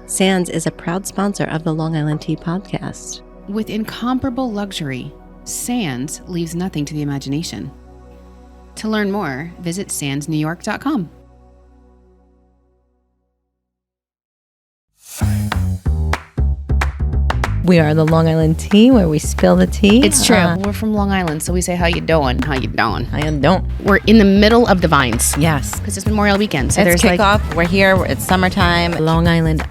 Sands is a proud sponsor of the Long Island Tea Podcast. With incomparable luxury, Sands leaves nothing to the imagination. To learn more, visit sandsnewyork.com. We are the Long Island Tea, where we spill the tea. It's true. We're from Long Island, so we say, how you doing? How you doing? I don't. We're in the middle of the vines. Yes. Because it's Memorial Weekend. So It's there's kickoff. We're here. It's summertime. Long Island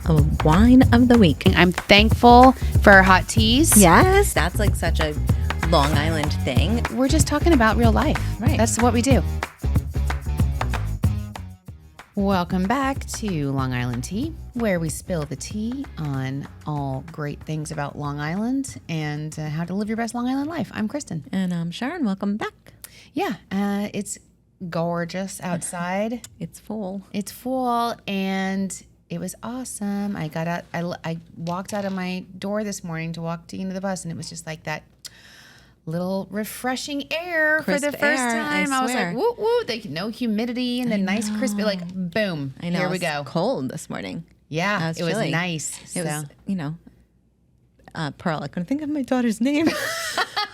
wine of the week. I'm thankful for our hot teas. Yes. That's like such a Long Island thing. We're just talking about real life. Right. That's what we do. Welcome back to Long Island Tea, where we spill the tea on all great things about Long Island and how to live your best Long Island life. I'm Kristen. And I'm Sharon. Welcome back. Yeah, it's gorgeous outside. It's full. It's full, and it was awesome. I got out. I walked out of my door this morning to walk into the bus, and it was just like that little refreshing air Crisp for the first air, time. I was like, woo woo, no humidity and the nice crispy, like boom. I know. Here we go. Cold this morning. Yeah, It it was chilly. nice. It was, Pearl. I couldn't think of my daughter's name.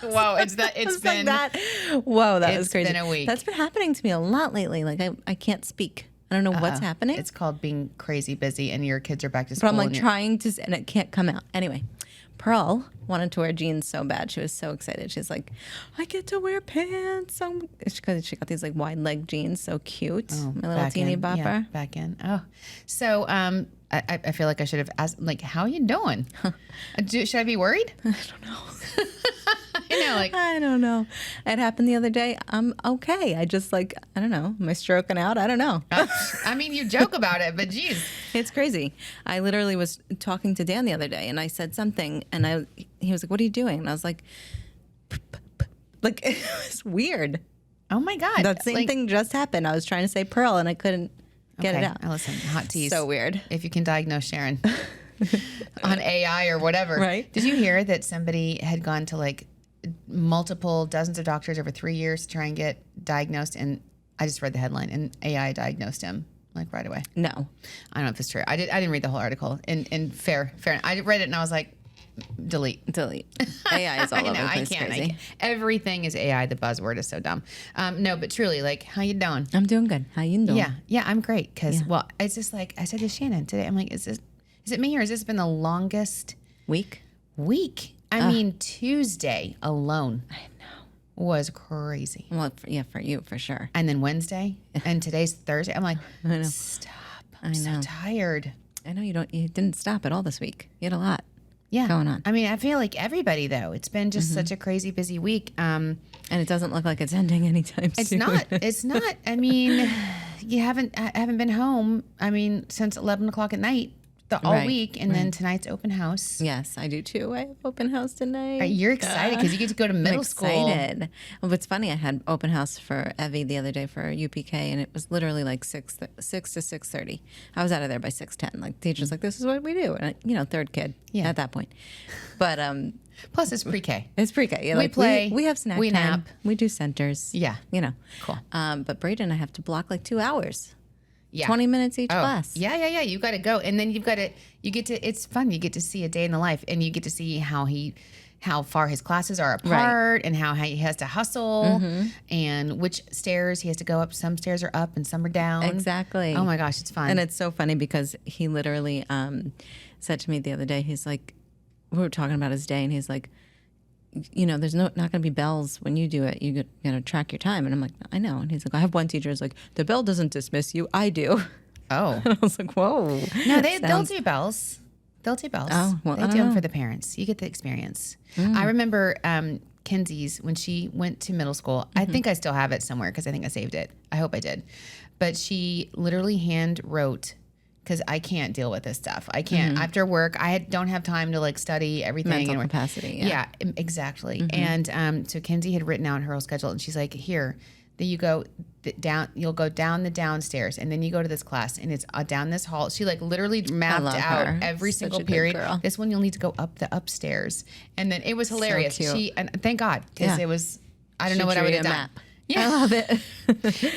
Whoa, it's been like that. Whoa, that was it's crazy. been a week. That's been happening to me a lot lately. Like I can't speak. I don't know what's happening. It's called being crazy busy, and your kids are back to school. But I'm like and trying to, and it can't come out. Anyway, Pearl wanted to wear jeans so bad. She was so excited. She's like, I get to wear pants. Because she got these like wide leg jeans, so cute. My little teeny bopper. Yeah, back in. Oh, so I feel like I should have asked, like, how are you doing? Should I be worried? I don't know. I I don't know. It happened the other day. I'm okay. I just I don't know. Am I stroking out? I don't know. I mean, you joke about it, but geez. It's crazy. I literally was talking to Dan the other day, and I said something, and he was like, "What are you doing?" And I was like, it was weird. Oh my God. That same thing just happened. I was trying to say Pearl, and I couldn't get it out. Now listen, hot teas. So weird. If you can diagnose Sharon on AI or whatever. Right. Did you hear that somebody had gone to multiple dozens of doctors over 3 years to try and get diagnosed? And I just read the headline, and AI diagnosed him right away. No. I don't know if it's true. I didn't read the whole article. And fair. I read it and I was like, delete. AI is all over the I place. can't. Crazy. Everything is AI. The buzzword is so dumb. No, but truly, how you doing? I'm doing good. How you doing? Yeah, I'm great. Because it's just like I said to Shannon today. I'm like, is it me, or has this been the longest Week? I mean, Tuesday alone. I know. Was crazy. Well, for you, for sure. And then Wednesday, and today's Thursday. I'm like, I know. Stop. I'm so tired. I know you didn't stop at all this week. You had a lot. Yeah. Going on. I mean, I feel like everybody, though. It's been just such a crazy, busy week. And it doesn't look like it's ending anytime soon. It's not. I mean, I haven't been home, since 11 o'clock at night all week. And then tonight's open house. Yes, I do too. I have open house tonight. You're excited because you get to go to middle school. I'm excited. Well, it's funny. I had open house for Evie the other day for UPK, and it was literally 6 to 6:30. I was out of there by 6:10. Like, teacher's like, this is what we do. And, third kid at that point. But plus, it's pre-K. It's pre-K. Yeah, we play. We have snack we time. Nap. We do centers. Yeah. Cool. But Brady and I have to block 2 hours. Yeah. 20 minutes each class. Yeah. You got to go. And then it's fun. You get to see a day in the life, and you get to see how far his classes are apart, and how he has to hustle, and which stairs he has to go up. Some stairs are up and some are down. Exactly. Oh my gosh, it's fun. And it's so funny because he literally said to me the other day, he's like, we were talking about his day, and he's like, there's not going to be bells when you do it. You got to track your time. And I'm like, I know. And he's like, I have one teacher who's like, the bell doesn't dismiss you. I do. Oh. And I was like, whoa. No, they'll do bells. They'll do bells. Oh, well, they do them for the parents. You get the experience. I remember Kenzie's when she went to middle school. I think I still have it somewhere because I think I saved it. I hope I did. But she literally hand wrote, because I can't deal with this stuff. I can't. After work, I don't have time to study everything. Mental capacity. Yeah, exactly. And so Kenzie had written out her whole schedule, and she's like, here, then you go down. You'll go down the downstairs, and then you go to this class, and it's down this hall. She literally mapped out every Such single a good period. girl. This one you'll need to go up the upstairs, and then it was hilarious. cute. And thank God, because it was. I don't know what I drew would you have a done. map. Yeah. I love it.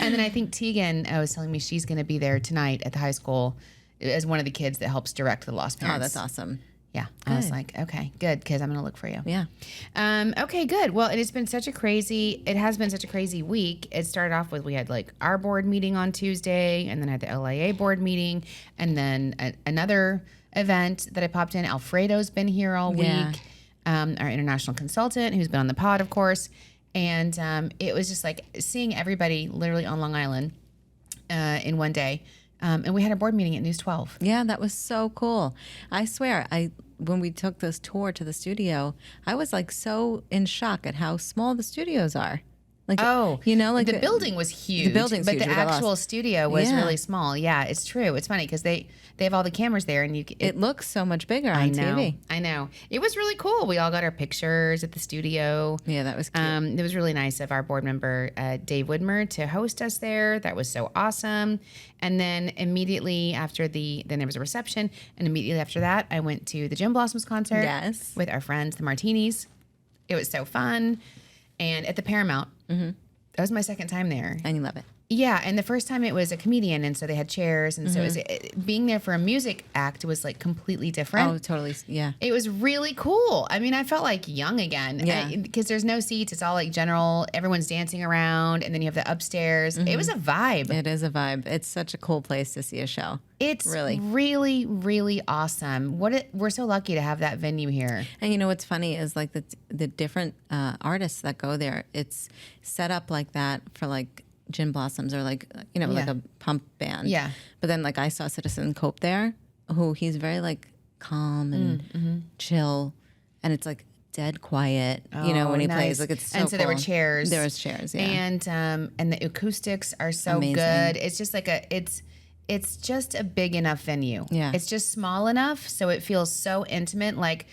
And then I think Tegan was telling me she's going to be there tonight at the high school, as one of the kids that helps direct the lost parents. Oh, that's awesome. Yeah. I was like, okay, good. Cause I'm going to look for you. Yeah. Okay, good. Well, it has been such a crazy week. It started off with, we had like our board meeting on Tuesday, and then I had the LIA board meeting, and then another event that I popped in. Alfredo's been here all week. Our international consultant who's been on the pod, of course. And it was just like seeing everybody literally on Long Island in one day. And we had a board meeting at News 12. Yeah, that was so cool. I swear, when we took this tour to the studio, I was like so in shock at how small the studios are. Like, you know, like the building was huge. The building's but huge. the actual studio was really small. Yeah, it's true. It's funny because they have all the cameras there, and it looks so much bigger on TV. I know. It was really cool. We all got our pictures at the studio. Yeah, that was cute. It was really nice of our board member Dave Widmer to host us there. That was so awesome. And then immediately after then there was a reception, and immediately after that I went to the Jim Blossoms concert. Yes. With our friends, the Martinis. It was so fun. And at the Paramount. Mm-hmm. That was my second time there. And you love it. Yeah, and the first time it was a comedian, and so they had chairs, and so it was, being there for a music act was like completely different. Oh, totally. Yeah. It was really cool. I mean, I felt like young again. Yeah. Because there's no seats. It's all like general. Everyone's dancing around, and then you have the upstairs. It was a vibe. It is a vibe. It's such a cool place to see a show. It's really, really awesome. We're so lucky to have that venue here. And you know what's funny is like the different artists that go there. It's set up like that for like Gin Blossoms or like, you know, like a pump band. Yeah. But then like I saw Citizen Cope there, who he's very like calm and chill, and it's like dead quiet, you know, when he plays. Like it's so and so cool. there were chairs. There was chairs, yeah. And the acoustics are so Amazing. good. It's just like it's just a big enough venue. Yeah. It's just small enough so it feels so intimate, like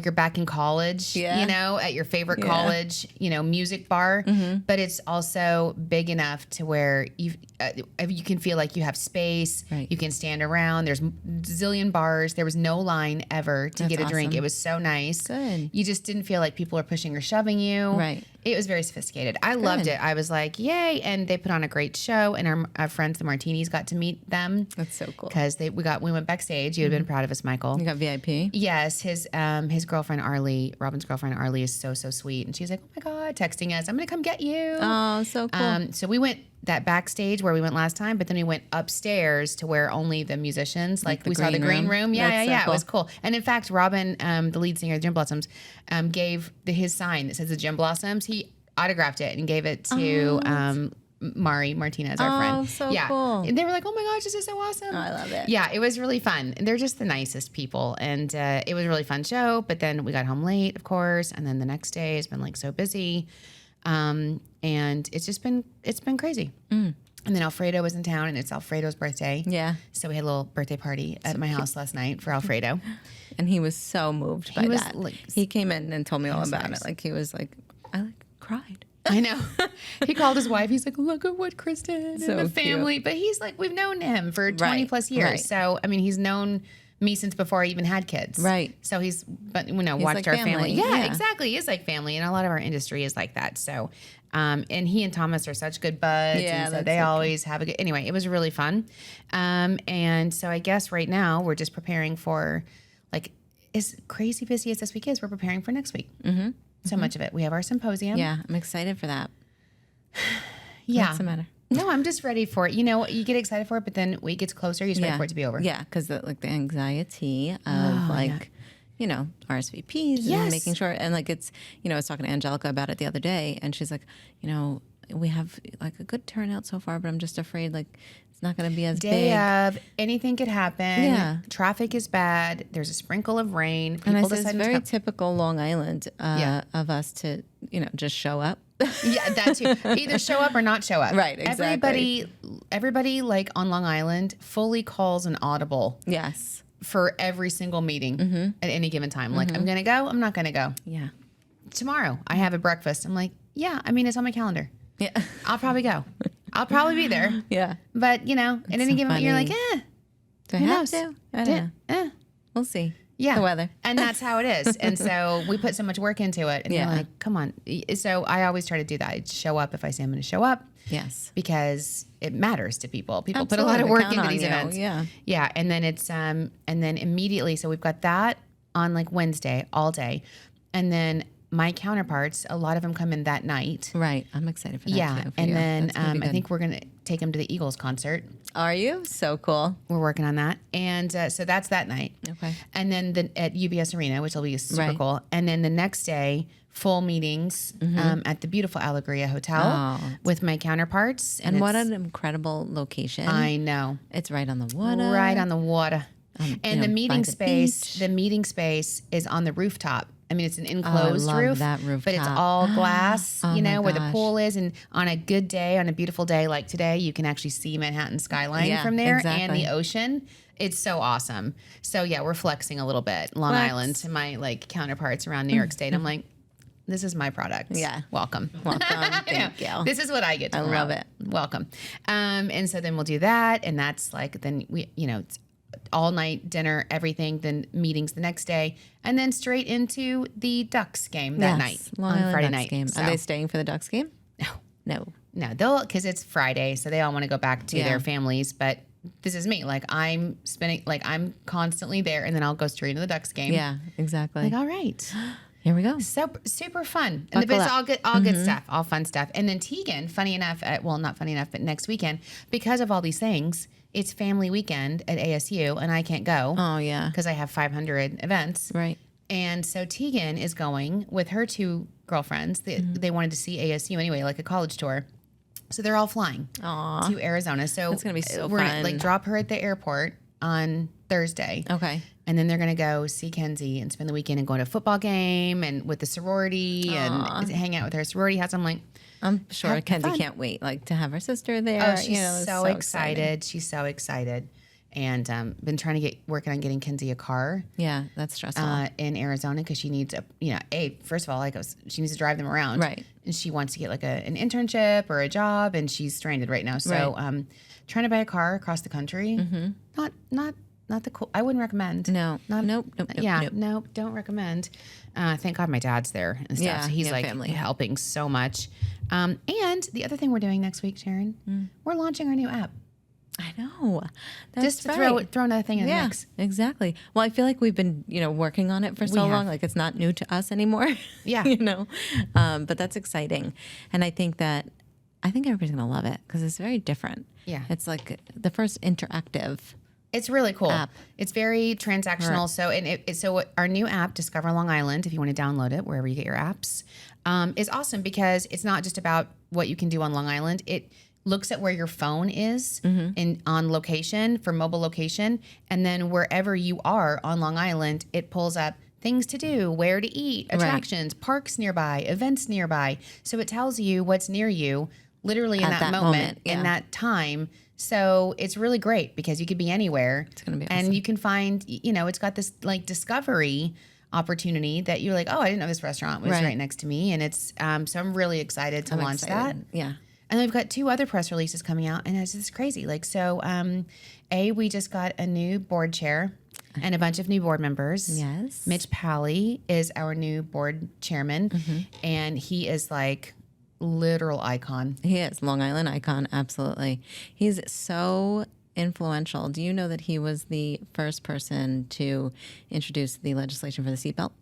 you're back in college, you know, at your favorite college, you know, music bar. But it's also big enough to where you can feel like you have space. Right. You can stand around. There's zillion bars. There was no line ever to get a drink. awesome. It was so nice. Good. You just didn't feel like people are pushing or shoving you. Right. It was very sophisticated. I loved it. I was like, yay. And they put on a great show. And our friends, the Martinis, got to meet them. That's so cool. Because we went backstage. You'd have been proud of us, Michael. You got VIP? Yes. His girlfriend, Arlie, Robin's girlfriend, Arlie, is so, so sweet. And she's like, oh my God, texting us. I'm going to come get you. Oh, so cool. So we went that backstage where we went last time, but then we went upstairs to where only the musicians, like we saw the green room. Yeah, That's so It was cool. And in fact, Robin, the lead singer of Jim Blossoms, gave his sign that says the Jim Blossoms. He autographed it and gave it to Mari Martinez, our friend. Oh, so cool. And they were like, oh my gosh, this is so awesome. Oh, I love it. Yeah, it was really fun. And they're just the nicest people. And it was a really fun show. But then we got home late, of course. And then the next day has been like so busy. And it's been crazy. And then Alfredo was in town, and it's Alfredo's birthday. Yeah. So we had a little birthday party at my house last night for Alfredo. And he was so moved by that. Like, he came in and told me all about nice. it. Like he was like, I cried. I know. He called his wife. He's like, look at what Kristen So and the family. cute. But he's like, we've known him for 20 plus years. Right. So, I mean, he's known me since before I even had kids. Right. So watched like our family. Yeah, Yeah. exactly. He is like family. And a lot of our industry is like that. So, and he and Thomas are such good buds. Yeah, and so that's they so always have a good, anyway, it was really fun. And so I guess right now we're just preparing for, like, as crazy busy as this week is, we're preparing for next week. Mm-hmm. So much of it. We have our symposium. Yeah, I'm excited for that. Yeah. What's the matter? No, I'm just ready for it. You know, you get excited for it, but then when it gets closer, you're just ready for it to be over. Yeah, because the anxiety of you know, RSVPs and making sure. And like it's, you know, I was talking to Angelica about it the other day, and she's like, you know, we have like a good turnout so far, but I'm just afraid like it's not going to be as Day big. of, anything could happen. Yeah. Traffic is bad. There's a sprinkle of rain. And I People said it's decide to very come. typical Long Island of us to, you know, just show up. Yeah, that too. Either show up or not show up. Right, exactly. Everybody like on Long Island fully calls an audible Yes. for every single meeting at any given time. Like, I'm going to go. I'm not going to go. Yeah. Tomorrow, I have a breakfast. I'm like, yeah, I mean, it's on my calendar. Yeah. I'll probably go. I'll probably be there. Yeah. But, you know, at any so given, you're like, funny. Do I who have knows? to? I don't know. We'll see. Yeah. The weather. And that's how it is. And so we put so much work into it. And you're like, come on. So I always try to do that. I show up if I say I'm going to show up. Yes. Because it matters to people. People Absolutely. put a lot of work into these you. events. Yeah. Yeah. And then it's, and then immediately, so we've got that on like Wednesday all day. And then my counterparts, a lot of them come in that night. Right. I'm excited for that. Yeah. Too, And you. then I think we're going to take them to the Eagles concert. Are you? So cool. We're working on that. And so that's that night. Okay. And then at UBS Arena, which will be super cool. And then the next day, full meetings at the beautiful Alegria Hotel with my counterparts. And what an incredible location. I know. It's right on the water. Right on the water. And the meeting space, beach. the meeting space is on the rooftop. I mean, it's an enclosed roof, that rooftop. but it's all glass, Oh you know, my where the gosh. pool is. And on a good day, on a beautiful day like today, you can actually see Manhattan skyline from there and the ocean. It's so awesome. So yeah, we're flexing a little bit. Long Island to my like counterparts around New York State. I'm like, this is my product. Yeah. Welcome. Thank you. This is what I get to promote. love it. Welcome. And so then we'll do that. And that's like, then we, you know, it's all night dinner, everything, then meetings the next day, and then straight into the Ducks game that night Long on Island Friday Ducks night. Game. So, Are they staying for the Ducks game? No. they'll, because it's Friday, so they all want to go back to their families. But this is me. Like I'm constantly there, and then I'll go straight into the Ducks game. Yeah, exactly. Like, all right. Here we go. So super fun. And Buckle it's up. all good stuff, all fun stuff. And then Tegan, funny enough, well, not funny enough, but next weekend, because of all these things, it's family weekend at ASU, and I can't go. Oh, yeah. Because I have 500 events. Right. And so Tegan is going with her two girlfriends. They wanted to see ASU anyway, like a college tour. So they're all flying to Arizona. So That's gonna be so we're fun. gonna like drop her at the airport on Thursday. Okay. And then they're going to go see Kenzie and spend the weekend and go to a football game and with the sorority and hang out with her sorority house. I'm like, I'm sure Have Kenzie fun. can't wait, like, to have her sister there. oh, she's it's so excited. She's so excited. And been trying to working on getting Kenzie a car Yeah, that's stressful. in Arizona because she needs first of all, she needs to drive them around. Right. And she wants to get like an internship or a job, and she's stranded right now. So trying to buy a car across the country, not the cool. I wouldn't recommend. No. Nope. Nope, don't recommend. Thank God my dad's there and stuff. Yeah, so he's yeah, like family. helping so much. And the other thing we're doing next week, Sharon, we're launching our new app. I know. That's Just to right. throw another thing in the Yeah, mix. exactly. Well, I feel like we've been, working on it for so have. long. Like, it's not new to us anymore. Yeah. But that's exciting. And I think everybody's going to love it because it's very different. Yeah. It's like the first interactive. It's really cool. App. It's very transactional. Correct. So our new app, Discover Long Island, if you want to download it wherever you get your apps, is awesome because it's not just about what you can do on Long Island. It looks at where your phone is on location for mobile location, and then wherever you are on Long Island, it pulls up things to do, where to eat, attractions, parks nearby, events nearby. So it tells you what's near you, literally in At that that moment, moment, yeah. in that time. So it's really great because you could be anywhere. It's gonna be and awesome. you can find, it's got this like discovery opportunity that you're like, oh, I didn't know this restaurant was right next to me, and it's so I'm really excited to launch that. Yeah. And we've got 2 other press releases coming out, and it's just crazy. Like, so, we just got a new board chair and a bunch of new board members. Yes. Mitch Pally is our new board chairman, and he is like literal icon. He is Long Island icon. Absolutely. He's so influential. Do you know that he was the first person to introduce the legislation for the seatbelt?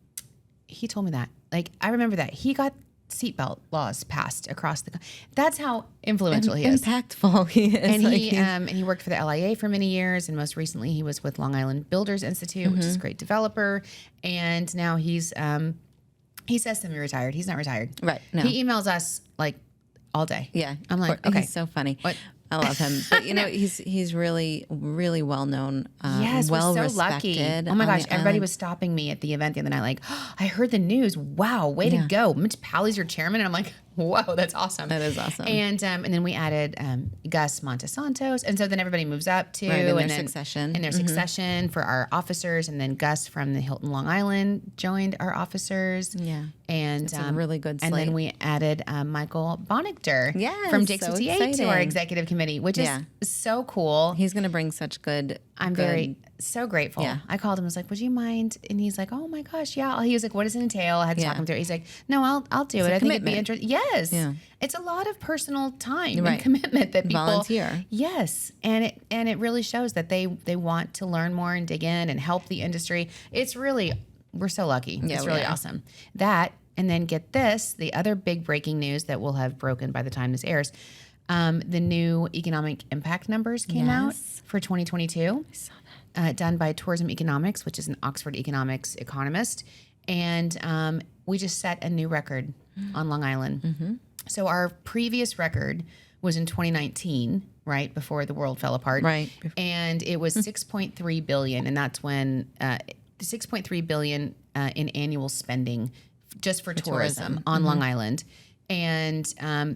He told me that. Like, I remember that. He got seatbelt laws passed across the country. That's how influential he is. Impactful he is. And Like, he worked for the LIA for many years, and most recently he was with Long Island Builders Institute, which is a great developer. And now he's he says semi-retired. He's not retired. Right. No. He emails us like all day. Yeah. I'm like, okay. He's so funny. What? I love him. But he's really, really well known. Yes, well we're so lucky. respected. Oh my on gosh, the everybody island. was stopping me at the event the other night like, oh, I heard the news. Wow, way to go. Mitch Pally's your chairman. And I'm like, whoa, that's awesome. That is awesome. And then we added Gus Montesantos. And so then everybody moves up too. Right, in their and then, succession. And their succession for our officers. And then Gus from the Hilton Long Island joined our officers. Yeah. And It's a really good And then slate. we added Michael Bonnichter Yes, from so JCTA to our exciting. executive committee, which Yeah. is so cool. He's going to bring such good. I'm good very So grateful. Yeah. I called him. I was like, "Would you mind?" And he's like, "Oh my gosh, yeah." He was like, "What does it entail?" I had to talk him through it. He's like, "No, I'll do it. I think it'd be interesting." Yes. Yeah. It's a lot of personal time and Right. commitment that people Volunteer. Yes, and it really shows that they want to learn more and dig in and help the industry. It's really, we're so lucky. Yeah, it's we really are. awesome. That, and then get this, the other big breaking news that will have broken by the time this airs. The new economic impact numbers came out for 2022. I saw that. Done by Tourism Economics, which is an Oxford economics economist. And we just set a new record on Long Island. Mm-hmm. So our previous record was in 2019, right, before the world fell apart. Right. And it was 6.3 billion, and that's when 6.3 billion in annual spending just for tourism on Long Island. And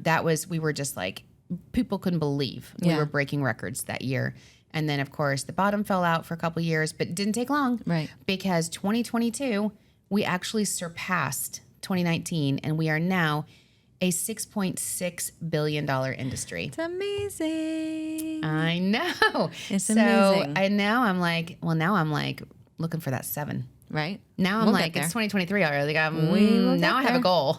that was, we were just like, people couldn't believe we were breaking records that year. And then, of course, the bottom fell out for a couple of years, but it didn't take long. Right. Because 2022, we actually surpassed 2019, and we are now a $6.6 billion industry. It's amazing. I know. It's So amazing. now I'm like looking for that 7. Right? Now I'm We'll like, get it's there. 2023 already. Like, will now I get have a there. goal.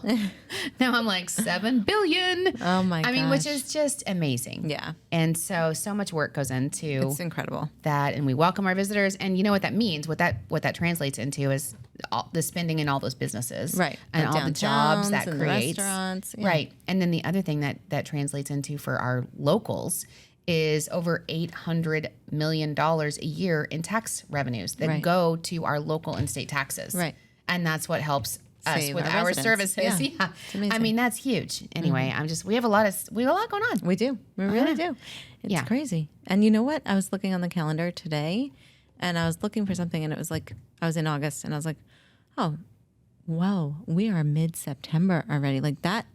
Now I'm like 7 billion. Oh my I mean, which gosh. is just amazing. Yeah. And so much work goes into It's incredible. that, and we welcome our visitors. And you know what that means? What that translates into is all the spending in all those businesses, Right. And The all the jobs that downtowns and the creates, restaurants. Yeah. right? And then the other thing that translates into for our locals is over $800 million a year in tax revenues that Right. go to our local and state taxes, Right. And that's what helps us Save with our our residents. services. Yeah. Yeah, It's amazing. I mean that's huge. Anyway, we have a lot going on. We do. We really do. It's Yeah. crazy. And you know what? I was looking on the calendar today and I was looking for something and it was like, I was in August and I was like, oh, whoa, we are mid-September already. Like that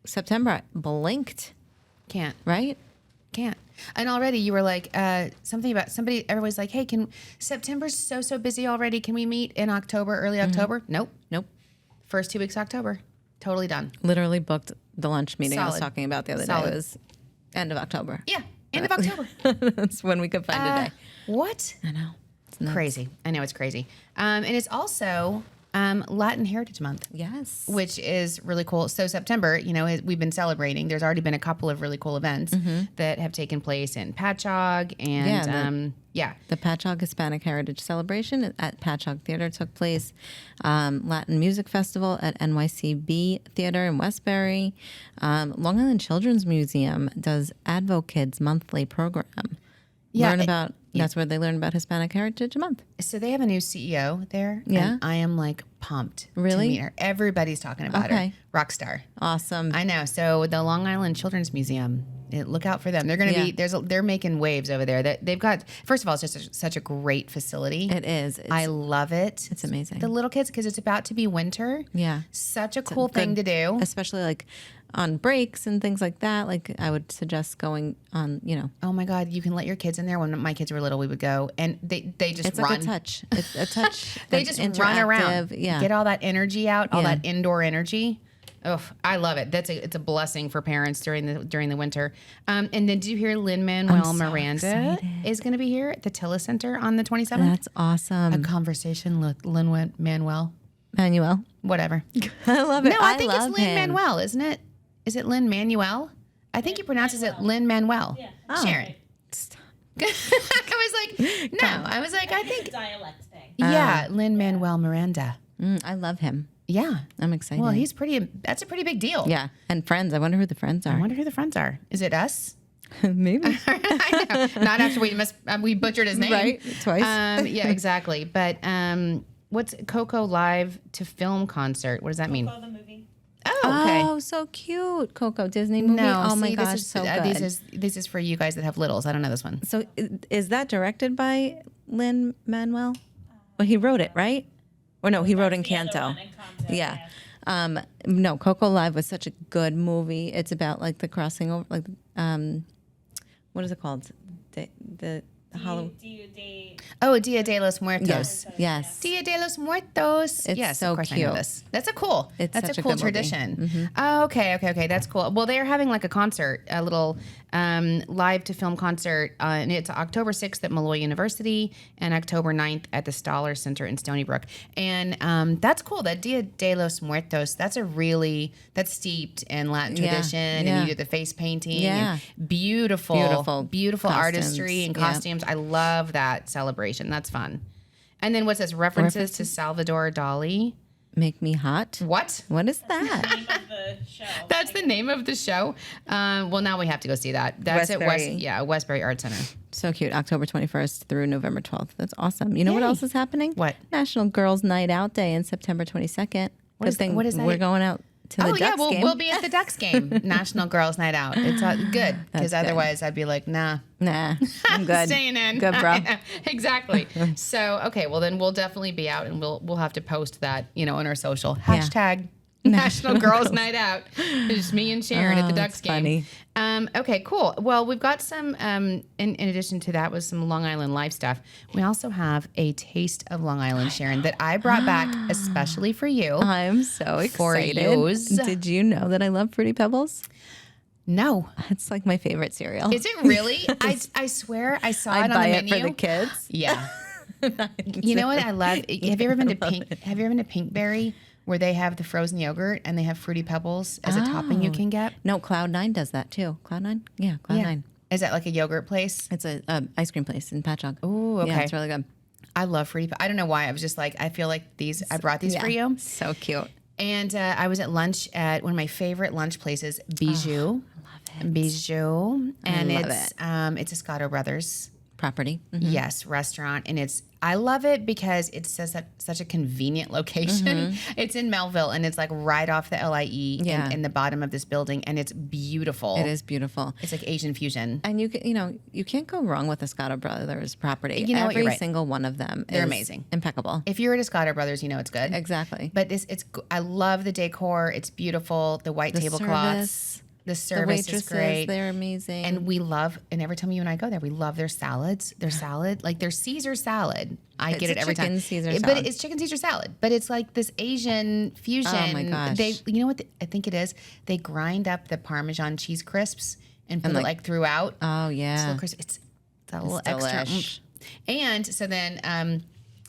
September blinked, Can't. right? Can't. And already you were like, something about somebody, everybody's like, hey, September's so busy already. Can we meet in October, early October? Nope. Nope. First 2 weeks of October. Totally done. Literally booked the lunch meeting I was Solid. talking about the other day. Solid. It was end of October. Yeah. End of October. That's when we could find a day. What? I know. It's nuts. Crazy. I know it's crazy. And it's also Latin Heritage Month. Yes. Which is really cool. So September, we've been celebrating. There's already been a couple of really cool events that have taken place in Patchogue and The Patchogue Hispanic Heritage Celebration at Patchogue Theater took place. Latin Music Festival at NYCB Theater in Westbury. Long Island Children's Museum does AdvoKids monthly program. Yeah, That's where they learn about Hispanic Heritage Month. So they have a new CEO there. Yeah. And I am like pumped Really? to meet her. Everybody's talking about her. Okay. Rock star. Awesome. I know. So the Long Island Children's Museum, look out for them. They're going to be, they're making waves over there. They've got, first of all, it's just such a great facility. It is. I love it. It's amazing. The little kids, because it's about to be winter. Yeah. Such a cool thing to do. Especially like on breaks and things like that. Like I would suggest going on, Oh my God, you can let your kids in there. When my kids were little, we would go and they just it's run. like a touch. It's a touch. They just run around. Yeah. Get all that energy out, all Yeah. that indoor energy. Oh, I love it. It's a blessing for parents during the winter. And then did you hear Lin-Manuel Miranda is going to be here at the Tilla Center on the 27th? That's awesome. A conversation with Lin-Manuel. Manuel. Whatever. I love it. No, I think love it's him. Lin-Manuel, isn't it? Is it Lin-Manuel? I think he pronounces it Lin-Manuel. Yeah. Oh. Sharon. I was like, no. I was like, I think, dialect thing. yeah, Lin-Manuel Miranda. I love him. Yeah. I'm excited. Well, that's a pretty big deal. yeah. And friends. I wonder who the friends I are. wonder who the friends are. Is it us? Maybe. I know. Not after we butchered his name. Right. Twice. Yeah, exactly. But what's Coco live to film concert? What does that mean? Coco the movie. Oh, okay. Oh, so cute. Coco, Disney movie. No, oh my see, gosh, this is, so good. This is for you guys that have littles. I don't know this one. So is that directed by Lin-Manuel? Well, he wrote it, right? Or no, he wrote Encanto. Yeah. No, Coco Live was such a good movie. It's about like the crossing over, like what is it called? The Halloween. Oh, Dia de los Muertos. Yes. Dia de los Muertos. It's yes, so of course cute. I know this. That's a cool. It's such a a cool good movie. tradition. Oh, okay. That's cool. Well, they're having like a concert, a little live to film concert, and it's October 6th at Molloy University and October 9th at the Stoller Center in Stony Brook. And that's cool. That Dia de los Muertos. That's steeped in Latin tradition, and you do the face painting. Yeah. And beautiful Costumes. artistry and costumes. I love that celebration. That's fun. And then what's this? References to Salvador Dalí. Make Me Hot. What? What is that? That's the name of the show. Well, now we have to go see that. That's Westbury. at Westbury Art Center. So cute. October 21st through November 12th. That's awesome. You know what else is happening? What? National Girls Night Out Day on September 22nd. What is that? We're going out to the Ducks game. We'll be at the Ducks game. National Girls Night Out. It's good because otherwise I'd be like, nah, I'm good. staying in. Good, bro. Exactly. So okay, well then we'll definitely be out, and we'll have to post that on our social hashtag. National Girls Night Out. It's just me and Sharon at the Ducks game. Funny. Okay, cool. Well, we've got some, in addition to that, was some Long Island life stuff. We also have a taste of Long Island, Sharon, that I brought back especially for you. I'm so excited. For yous. Did you know that I love Fruity Pebbles? No. It's like my favorite cereal. Is it really? I swear I saw it on the buy menu. it for the kids. Yeah. You know what I love? Have you ever been to Pinkberry? Where they have the frozen yogurt and they have Fruity Pebbles as a topping you can get. No, Cloud9 does that too. Cloud9? Yeah, Cloud9. Is that like a yogurt place? It's a ice cream place in Patchogue. Ooh, okay. Yeah, it's really good. I love Fruity Pebbles. I don't know why. I was just like, I feel like I brought these for you. So cute. And I was at lunch at one of my favorite lunch places, Bijou. Love it. Bijou. And love it's a Scotto Brothers. Property. Yes, restaurant. And I love it because it's such a convenient location. It's in Melville, and it's like right off the LIE in the bottom of this building, and it's beautiful. It is beautiful. It's like Asian fusion. And you can't go wrong with the Scotto Brothers property. You know what, you're right. Single one of them They're is amazing. impeccable. If you're at a Scotto Brothers, you know it's good. Exactly. But I love the decor. It's beautiful. The white tablecloths. The service is great. They're amazing. And and every time you and I go there, we love their salads. Their salad, like their Caesar salad. I get it every time. Caesar salad. But it's chicken Caesar salad. But it's like this Asian fusion. Oh my gosh. You know what I think it is? They grind up the Parmesan cheese crisps and put it like throughout. Oh yeah. It's a little crisp. It's a little extra. Delish. And so then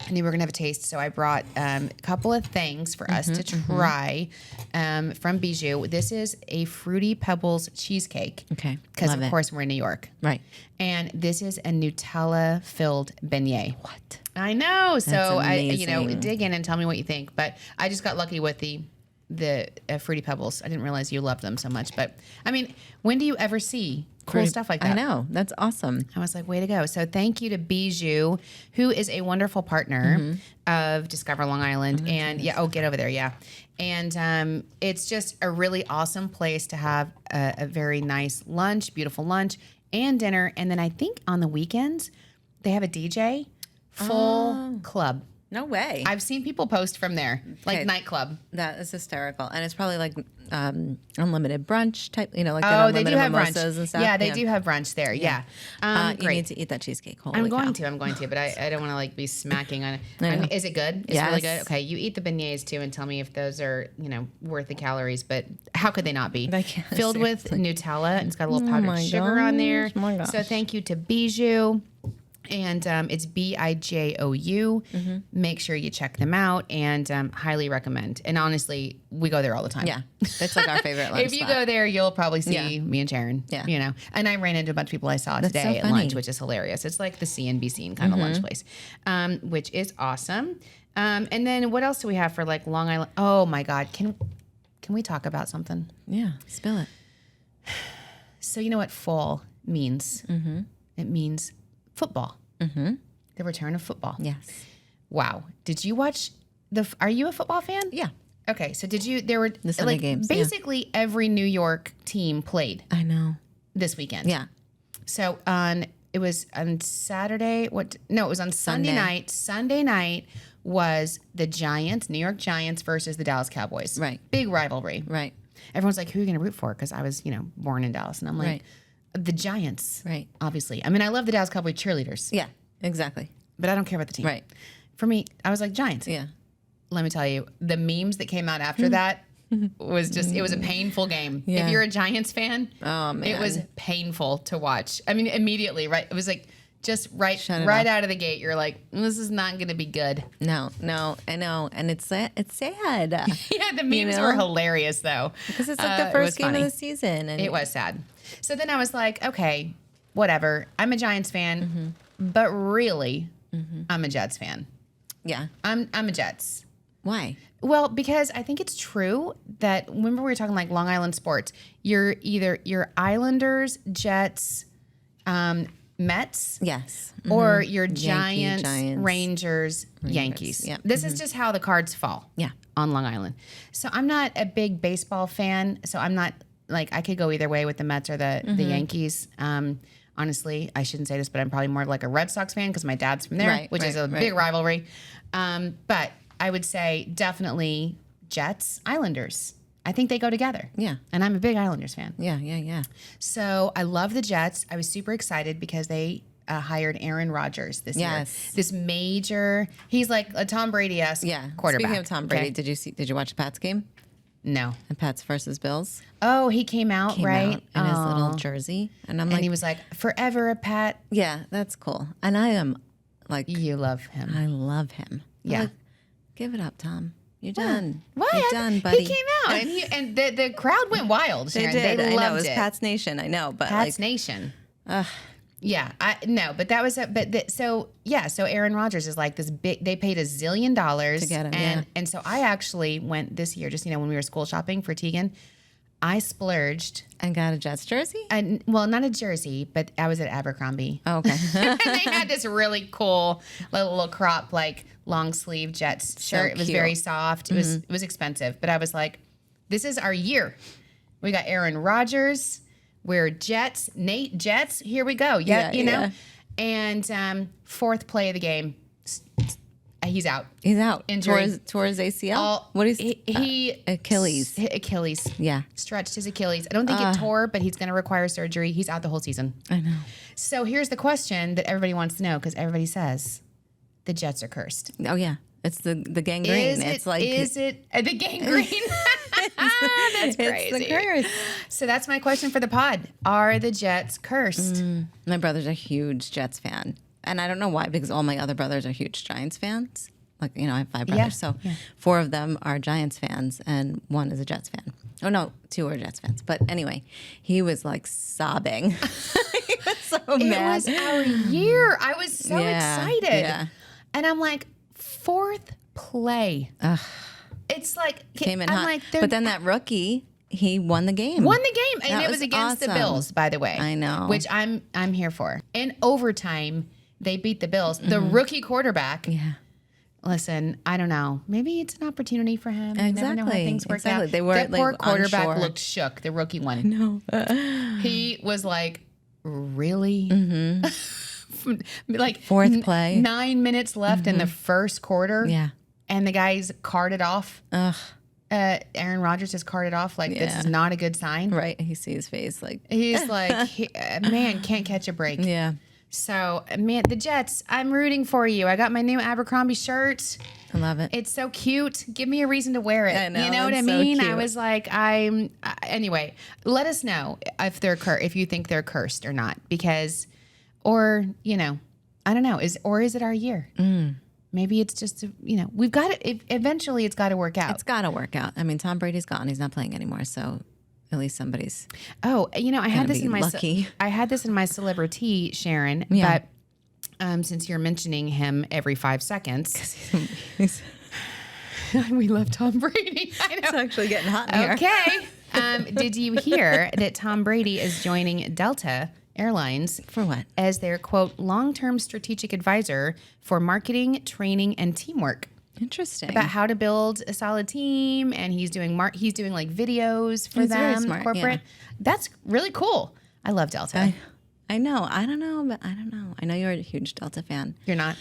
I knew we were going to have a taste, so I brought a couple of things for us to try from Bijou. This is a Fruity Pebbles cheesecake. Okay. Because, of course, we're in New York. Right. And this is a Nutella-filled beignet. What? I know. So, amazing. dig in and tell me what you think. But I just got lucky with the Fruity Pebbles. I didn't realize you loved them so much. But, I mean, when do you ever see cool stuff like that? I know. That's awesome. I was like, way to go. So thank you to Bijou, who is a wonderful partner of Discover Long Island. And get over there. Yeah. And it's just a really awesome place to have a very nice lunch, beautiful lunch and dinner. And then I think on the weekends, they have a DJ, full club. No way. I've seen people post from there, like nightclub. That is hysterical. And it's probably like unlimited brunch type, like Oh, the they do unlimited have mimosas brunch. and stuff. Yeah, they do have brunch there. Yeah. You Great. need to eat that cheesecake. Holy I'm cow. going to, but I don't want to like be smacking on it. I mean, is it good? It's really good. Okay, you eat the beignets too, and tell me if those are worth the calories. But how could they not be? Filled with Nutella, and it's got a little powdered sugar on there. Oh my gosh. So thank you to Bijou. And it's Bijou. Make sure you check them out, and highly recommend. And honestly, we go there all the time. Yeah, it's like our favorite lunch If you spot. go there, you'll probably see me and Sharon. Yeah. And I ran into a bunch of people I saw That's today so at lunch, funny. which is hilarious. It's like the see and be seen kind of lunch place, which is awesome. And then what else do we have for like Long Island? Oh my God, can we talk about something? Yeah, spill it. So you know what fall means? It means football. The return of football. Yes. Wow. Did you watch are you a football fan? Yeah. Okay. So there were The Sunday games, yeah. basically every New York team played I know. this weekend. Yeah. So it was on Saturday. It was on Sunday night. Sunday night was the Giants, New York Giants versus the Dallas Cowboys. Right. Big rivalry. Right. Everyone's like, who are you going to root for? Because I was, born in Dallas. And I'm like, Right. The Giants. Right. Obviously. I mean, I love the Dallas Cowboy cheerleaders. Yeah, exactly. But I don't care about the team. Right. For me, I was like, Giants. Yeah. Let me tell you, the memes that came out after that was just, it was a painful game. Yeah. If you're a Giants fan, Oh, man. it was painful to watch. I mean, immediately, right? It was like, just right off. out of the gate, you're like, this is not going to be good. No, I know. And it's sad. Yeah, the memes were hilarious, though. Because it's like the first game of the season. And it was sad. So then I was like, okay, whatever. I'm a Giants fan, but really, I'm a Jets fan. Yeah. I'm a Jets. Why? Well, because I think it's true that remember we were talking like Long Island sports. You're either Islanders, Jets, Mets, Yes. or your Giants, Giants, Rangers, Yankees. Yep. This is just how the cards fall. Yeah. On Long Island. So I'm not a big baseball fan. So I'm not like I could go either way with the Mets or the Yankees. Honestly, I shouldn't say this, but I'm probably more like a Red Sox fan because my dad's from there, which is a big rivalry. But I would say definitely Jets, Islanders. I think they go together. Yeah. And I'm a big Islanders fan. Yeah. So I love the Jets. I was super excited because they hired Aaron Rodgers this year. This major, he's like a Tom Brady-esque quarterback. Speaking of Tom Brady, did you watch the Pats game? No. The Pats versus Bills? Oh, he came out In his little jersey. And I'm like, he was like, forever a Pat. Yeah, that's cool. And I am like, You love him. I love him. Yeah. Like, give it up, Tom. You're done. What? You're done, buddy. He came out and the crowd went wild. They Sharon. did. They I loved know. It was it. Pats Nation. I know. But Pats like, Nation. Yeah, but that was so Aaron Rodgers is like this big. They paid $1 zillion to get him, and so I actually went this year. Just when we were school shopping for Tegan, I splurged and got a Jets jersey. And well, not a jersey, but I was at Abercrombie. Oh, okay. And they had this really cool little crop like long sleeve Jets shirt. It was very soft. It was expensive, but I was like, this is our year. We got Aaron Rodgers. We're Jets, Nate Jets. Here we go. Yeah. And fourth play of the game, he's out. He's out. Injury. Tore his ACL. What is he? Achilles. Achilles. Yeah. Stretched his Achilles. I don't think it tore, but he's going to require surgery. He's out the whole season. I know. So here's the question that everybody wants to know because everybody says the Jets are cursed. Oh yeah, it's the gangrene. Is it the gangrene? That's crazy. It's the curse. So that's my question for the pod. Are the Jets cursed? My brother's a huge Jets fan. And I don't know why, because all my other brothers are huge Giants fans. Like, I have 5 brothers. So 4 of them are Giants fans and 1 is a Jets fan. Oh, no, 2 are Jets fans. But anyway, he was like sobbing. He was so mad. It was our year. I was so excited. Yeah. And I'm like, 4th play. Ugh. It's like, Came in I'm hot. like, but then that rookie, he won the game. And it was against the Bills, by the way. I know. Which I'm here for. In overtime, they beat the Bills. The rookie quarterback. Yeah. Listen, I don't know. Maybe it's an opportunity for him. You never know how things work out. They were that poor like, quarterback unsure. looked shook. The rookie one. No. He was like, really? Like 4th play. 9 minutes left in the first quarter. Yeah. And the guy's carted off. Ugh. Aaron Rodgers is carted off. Like, this is not a good sign. Right. He sees his face like. He's like, man, can't catch a break. Yeah. So, man, the Jets, I'm rooting for you. I got my new Abercrombie shirt. I love it. It's so cute. Give me a reason to wear it. I know, You know what I it's so mean? I cute. was like, anyway, let us know if you think they're cursed or not. Because, or, I don't know. Is it our year? Maybe it's just, we've got it. Eventually, it's got to work out. It's got to work out. I mean, Tom Brady's gone. He's not playing anymore. So at least somebody's. Oh, I had this be in my lucky. I had this in my celebrity, Sharon. Yeah. But since you're mentioning him every 5 seconds, we love Tom Brady. I know. It's actually getting hot in here. Okay. Did you hear that Tom Brady is joining Delta Airlines For what? as their quote long-term strategic advisor for marketing, training, and teamwork? Interesting. About how to build a solid team, and he's doing like videos for He's very them, smart, corporate. yeah. That's really cool. I love Delta. I know. I don't know, but I don't know. I know you're a huge Delta fan. You're not?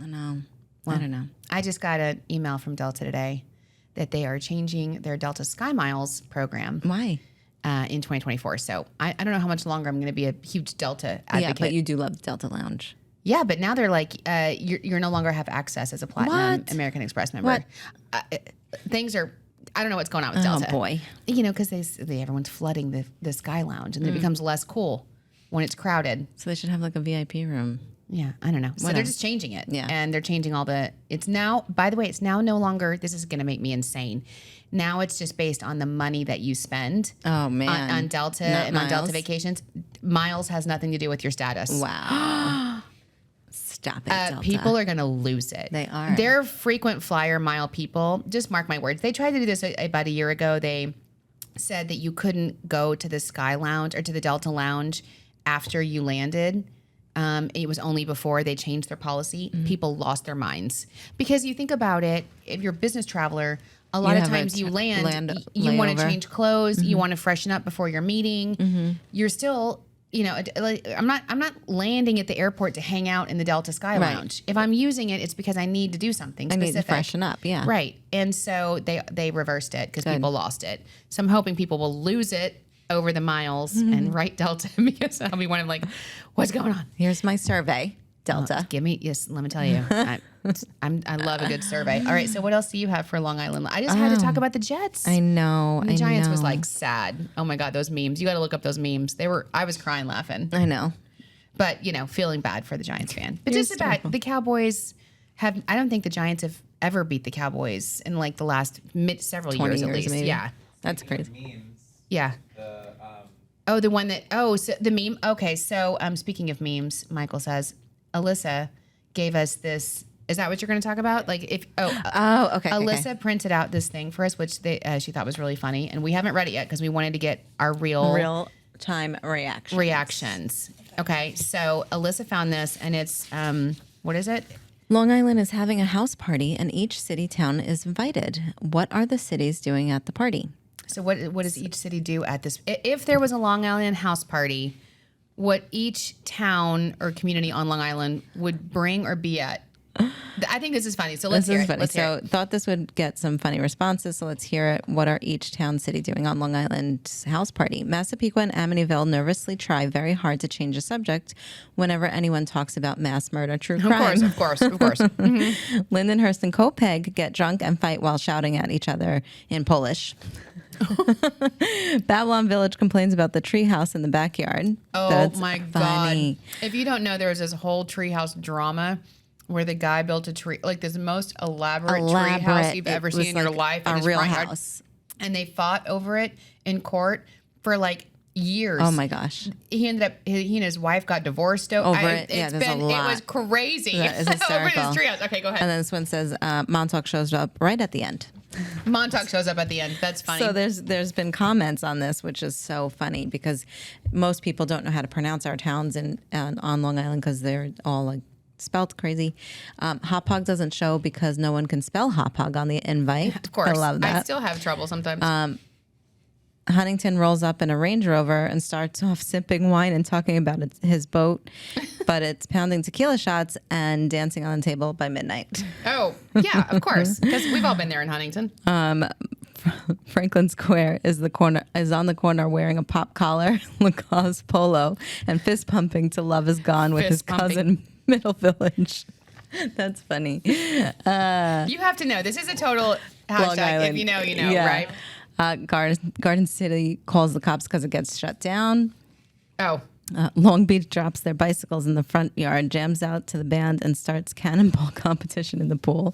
I know. I don't know. I just got an email from Delta today that they are changing their Delta Sky Miles program. Why? in 2024. So I don't know how much longer I'm going to be a huge Delta advocate. Yeah, but you do love the Delta Lounge. Yeah, but now they're like, you're no longer have access as a Platinum American Express member. Things are, I don't know what's going on with Delta. Oh, boy. Because everyone's flooding the Sky Lounge, and then it becomes less cool when it's crowded. So they should have like a VIP room. Yeah, I don't know. So they're just changing it. Yeah. And they're changing it's now, by the way, it's now no longer, this is going to make me insane. Now it's just based on the money that you spend on Delta and on Delta vacations. Miles has nothing to do with your status. Wow. Stop it, Delta. People are going to lose it. They are. They're frequent flyer mile people. Just mark my words. They tried to do this about a year ago. They said that you couldn't go to the Sky Lounge or to the Delta Lounge after you landed. It was only before they changed their policy. Mm-hmm. People lost their minds. Because you think about it, if you're a business traveler, a lot of times you land you want to change clothes, you want to freshen up before your meeting. You're still, I'm not landing at the airport to hang out in the Delta Sky Lounge. If I'm using it, it's because I need to do something specific. I need to freshen up, yeah. Right. And so they reversed it because people lost it. So I'm hoping people will lose it over the miles and write Delta because I'll be one of like, what's going on? Here's my survey, Delta. Let me tell you, I love a good survey. All right, so what else do you have for Long Island? I just had to talk about the Jets. I know. And the Giants was like sad. Oh my God, those memes. You got to look up those memes. I was crying laughing. I know. But, feeling bad for the Giants fan. But just about the Cowboys I don't think the Giants have ever beat the Cowboys in like the last several years at least. Maybe. Yeah. That's crazy. Yeah. So the meme. Okay, so speaking of memes, Michael says, Alyssa gave us this. Is that what you're going to talk about? Like okay. Alyssa printed out this thing for us, which she thought was really funny, and we haven't read it yet because we wanted to get our real time reactions. Okay, so Alyssa found this, and it's what is it? Long Island is having a house party, and each city town is invited. What are the cities doing at the party? So what does each city do at this? If there was a Long Island house party, what each town or community on Long Island would bring or be at? I think this is funny. So let's hear it. Let's hear it. Thought this would get some funny responses. So let's hear it. What are each town city doing on Long Island's house party? Massapequa and Amityville nervously try very hard to change the subject whenever anyone talks about mass murder, true crime. Of course. Mm-hmm. Lindenhurst and Copiague get drunk and fight while shouting at each other in Polish. Babylon Village complains about the treehouse in the backyard. Oh, that's my funny. God. If you don't know, there was this whole treehouse drama where the guy built a tree, like this most elaborate treehouse you've ever seen in your life. In a his real front yard. house. And they fought over it in court for like years. Oh my gosh. He and his wife got divorced over it. Yeah, there's a lot. It was crazy. That is hysterical. Over this treehouse. Okay, go ahead. And then this one says Montauk shows up right at the end. Montauk shows up at the end. That's funny. So there's been comments on this, which is so funny because most people don't know how to pronounce our towns on Long Island because they're all like spelled crazy. Hop Hog doesn't show because no one can spell Hop Hog on the invite. Of course. I love that. I still have trouble sometimes. Huntington rolls up in a Range Rover and starts off sipping wine and talking about his boat, but it's pounding tequila shots and dancing on the table by midnight. Oh, yeah, of course, because we've all been there in Huntington. Franklin Square is on the corner wearing a pop collar, Lacoste polo, and fist pumping to Love Is Gone with his cousin Middle Village. That's funny. You have to know, this is a total hashtag. If you know, you know, yeah. Right? Garden City calls the cops because it gets shut down. Oh. Long Beach drops their bicycles in the front yard, jams out to the band, and starts cannonball competition in the pool.